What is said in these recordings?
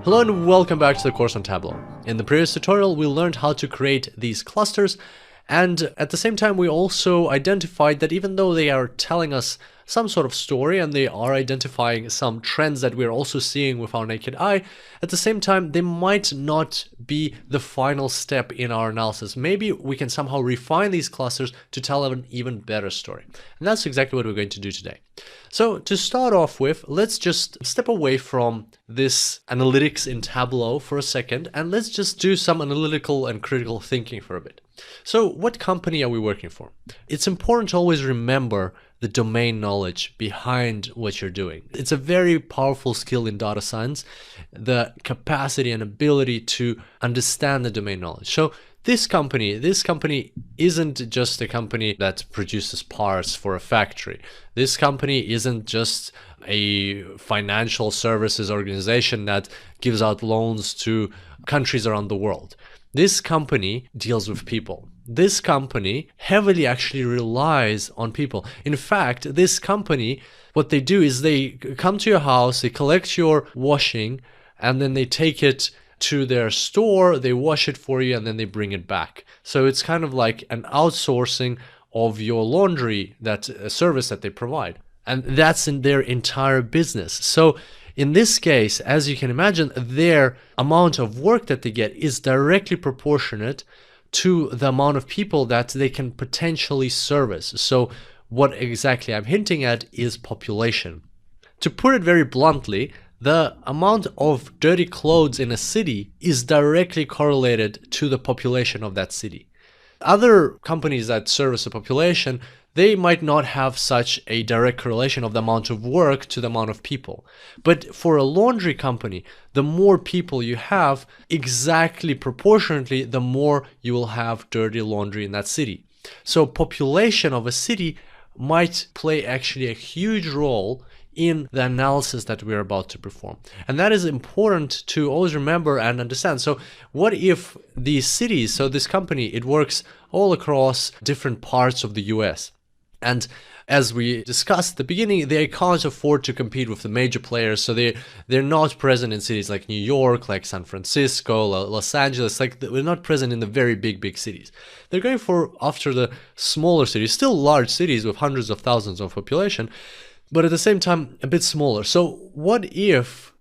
Hello and welcome back to the course on Tableau. In the previous tutorial, we learned how to create these clusters, and at the same time we also identified that even though they are telling us some sort of story and they are identifying some trends that we're also seeing with our naked eye, at the same time they might not be the final step in our analysis. Maybe we can somehow refine these clusters to tell an even better story. And that's exactly what we're going to do today. So to start off with, let's just step away from this analytics in Tableau for a second, and let's just do some analytical and critical thinking for a bit. So what company are we working for? It's important to always remember the domain knowledge behind what you're doing. It's a very powerful skill in data science, the capacity and ability to understand the domain knowledge. So this company isn't just a company that produces parts for a factory. This company isn't just a financial services organization that gives out loans to countries around the world. This company deals with people. This company heavily actually relies on people. In fact, this company, what they do is they come to your house, they collect your washing, and then they take it to their store, they wash it for you, and then they bring it back. So it's kind of like an outsourcing of your laundry, that service that they provide. And that's in their entire business. So in this case, as you can imagine, their amount of work that they get is directly proportionate to the amount of people that they can potentially service. So what exactly I'm hinting at is population. To put it very bluntly, the amount of dirty clothes in a city is directly correlated to the population of that city. Other companies that service the population, they might not have such a direct correlation of the amount of work to the amount of people. But for a laundry company, the more people you have, exactly proportionately, the more you will have dirty laundry in that city. So population of a city might play actually a huge role in the analysis that we're about to perform. And that is important to always remember and understand. So what if these cities, so this company, it works all across different parts of the US. And as we discussed at the beginning, they can't afford to compete with the major players. So they're not present in cities like New York, like San Francisco, Los Angeles, like they're not present in the very big cities. They're going after the smaller cities, still large cities with hundreds of thousands of population, but at the same time a bit smaller. So what if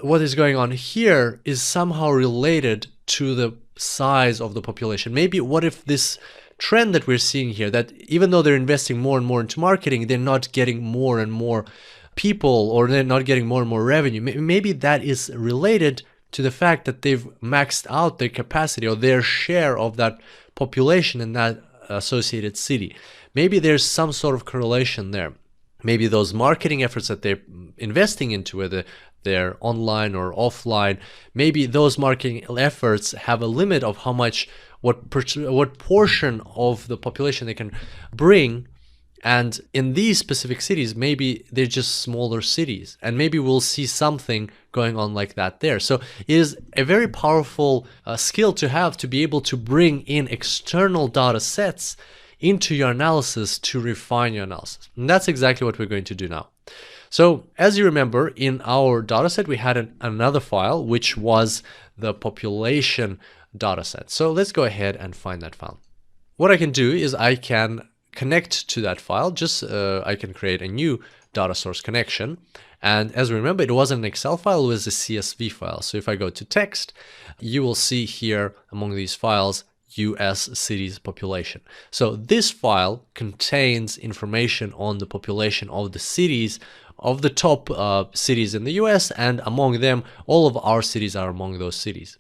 what is going on here is somehow related to the size of the population? Maybe what if this trend that we're seeing here, that even though they're investing more and more into marketing, they're not getting more and more people, or they're not getting more and more revenue. Maybe that is related to the fact that they've maxed out their capacity or their share of that population in that associated city. Maybe there's some sort of correlation there. Maybe those marketing efforts that they're investing into, whether they're online or offline, maybe those marketing efforts have a limit of how much, what portion of the population they can bring. And in these specific cities, maybe they're just smaller cities, and maybe we'll see something going on like that there. So it is a very powerful skill to have, to be able to bring in external data sets into your analysis to refine your analysis. And that's exactly what we're going to do now. So as you remember, in our dataset, we had another file, which was the population dataset. So let's go ahead and find that file. What I can do is I can connect to that file. I can create a new data source connection. And as we remember, it wasn't an Excel file, it was a CSV file. So if I go to text, you will see here among these files, US cities population. So this file contains information on the population of the cities, of the top cities in the US, and among them, all of our cities are among those cities.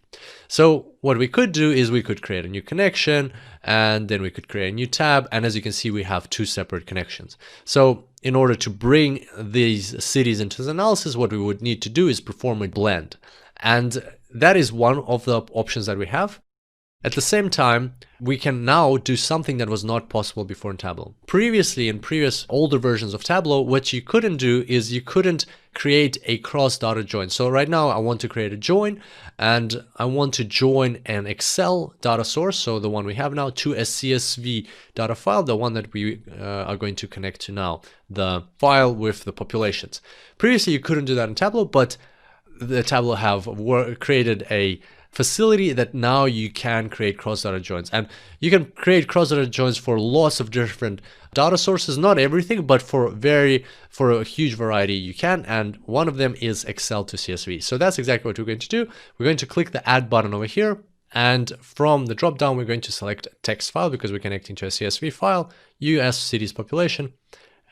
So what we could do is we could create a new connection, and then we could create a new tab. And as you can see, we have two separate connections. So in order to bring these cities into the analysis, what we would need to do is perform a blend. And that is one of the options that we have. At the same time, we can now do something that was not possible before in Tableau. Previously, in previous older versions of Tableau, what you couldn't do is you couldn't create a cross-data join. So right now I want to create a join, and I want to join an Excel data source, so the one we have now, to a CSV data file, the one that we are going to connect to now, the file with the populations. Previously, you couldn't do that in Tableau, but the Tableau have created a facility that now you can create cross-data joins, and you can create cross-data joins for lots of different data sources, not everything, but for a huge variety you can, and one of them is Excel to CSV. So that's exactly what we're going to do. We're going to click the add button over here, and from the drop down we're going to select text file because we're connecting to a CSV file, US cities population,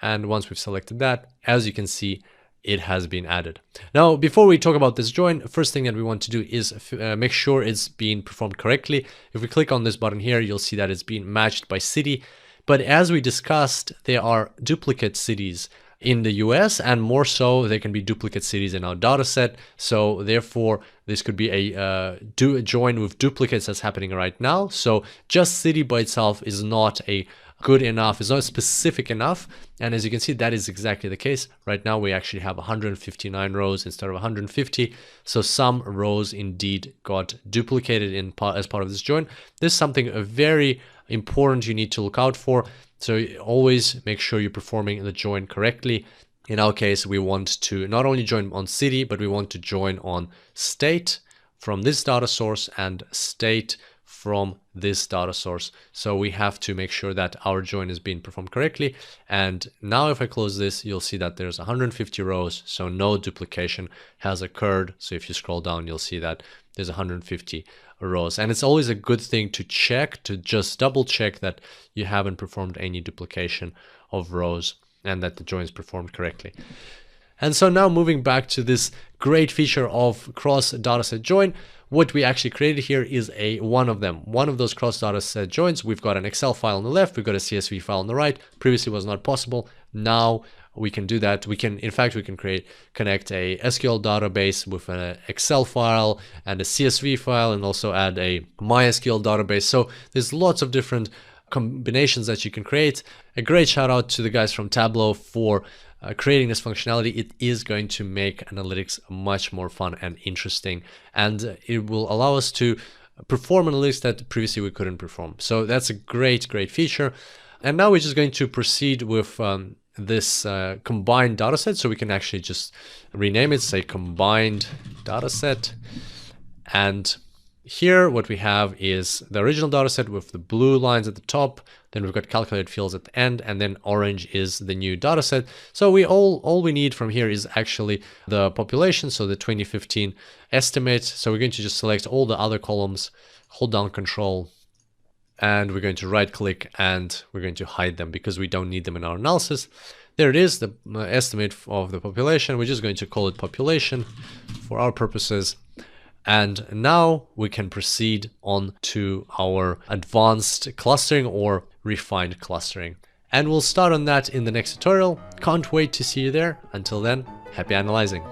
and once we've selected that, as you can see, it has been added. Now, before we talk about this join, first thing that we want to do is make sure it's being performed correctly. If we click on this button here, you'll see that it's being matched by city. But as we discussed, there are duplicate cities in the US, and more so, there can be duplicate cities in our data set. So therefore, this could be a join with duplicates that's happening right now. So just city by itself is not a good enough, it's not specific enough, and as you can see, that is exactly the case. Right now we actually have 159 rows instead of 150, so some rows indeed got duplicated as part of this join. This is something very important you need to look out for, so always make sure you're performing the join correctly. In our case, we want to not only join on city, but we want to join on state from this data source and state from this data source. So we have to make sure that our join is being performed correctly. And now if I close this, you'll see that there's 150 rows, so no duplication has occurred. So if you scroll down, you'll see that there's 150 rows. And it's always a good thing to check, to just double check that you haven't performed any duplication of rows and that the join is performed correctly. And so now moving back to this great feature of cross dataset join, what we actually created here is one of those cross dataset joins. We've got an Excel file on the left, we've got a CSV file on the right. Previously was not possible. Now we can do that. We can connect a SQL database with an Excel file and a CSV file, and also add a MySQL database. So there's lots of different combinations that you can create. A great shout out to the guys from Tableau for creating this functionality. It is going to make analytics much more fun and interesting, and it will allow us to perform analytics that previously we couldn't perform. So that's a great feature. And now we're just going to proceed with this combined dataset. So we can actually just rename it, say combined dataset. And here what we have is the original dataset with the blue lines at the top, then we've got calculated fields at the end, and then orange is the new dataset. So we all we need from here is actually the population, so the 2015 estimate. So we're going to just select all the other columns, hold down Control, and we're going to right click and we're going to hide them because we don't need them in our analysis. There it is, the estimate of the population. We're just going to call it population for our purposes. And now we can proceed on to our advanced clustering or refined clustering. And we'll start on that in the next tutorial. Can't wait to see you there. Until then, happy analyzing.